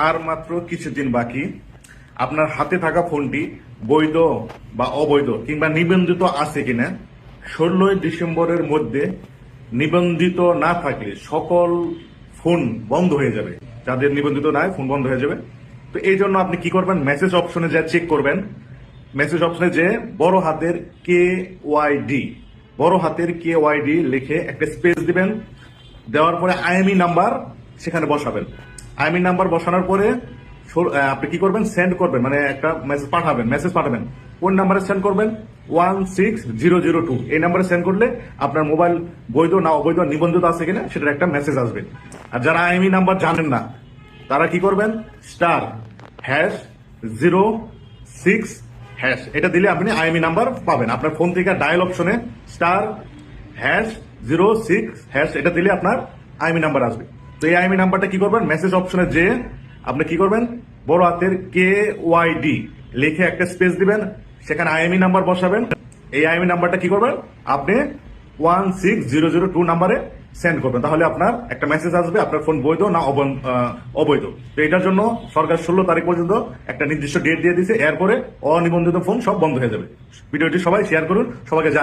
আর মাত্র কিছুদিন বাকি। আপনার হাতে থাকা ফোনটি বৈধ বা অবৈধ কিংবা নিবন্ধিত আছে কিনা 16 ডিসেম্বরের মধ্যে নিবন্ধিত না থাকলে সকল ফোন বন্ধ হয়ে যাবে। যাদের নিবন্ধিত নাই ফোন বন্ধ হয়ে যাবে। তো এই জন্য আপনি কি করবেন, মেসেজ অপশনে যা চেক করবেন। মেসেজ অপশনে যে বড় হাতের KYD, বড় হাতের KYD লিখে একটা স্পেস দিবেন। দেওয়ার পরে IMEI নাম্বার সেখানে বসাবেন। IMEI নাম্বার বসানোর পরে আপনি কি করবেন, সেন্ড করবেন, মানে একটা মেসেজ পাঠাবেন। কোন নাম্বারে সেন্ড করবেন? 16002 এই নাম্বারে সেন্ড করলে আপনার মোবাইল বৈধ না অবৈধ নিবন্ধিত আছে কিনা সেটার একটা মেসেজ আসবে। আর যারা IMEI নাম্বার জানেন না তারা কি করবেন, *#06# এটা দিলে আপনি IMEI নাম্বার পাবেন। আপনার ফোন থেকে ডায়াল অপশনে *#06# এটা দিলে আপনার IMEI নাম্বার আসবে। তো এই IMEI নাম্বারটা কি করবেন, মেসেজ অপশনে যে আপনি কি করবেন, বড় হাতের KYD লিখে একটা স্পেস দিবেন, সেখানে IMEI নাম্বার বসাবেন। এই IMEI নাম্বারটা কি করবেন, আপনি 16002 নাম্বারে সেন্ড করবেন। তাহলে আপনার একটা মেসেজ আসবে আপনার ফোন বৈধ না অবৈধ। তো এটার জন্য সরকার 16 তারিখ পর্যন্ত একটা নির্দিষ্ট ডেট দিয়ে দিয়েছে। এরপরে অনিবন্ধিত ফোন সব বন্ধ হয়ে যাবে। ভিডিওটি সবাই শেয়ার করুন, সবাইকে জানান।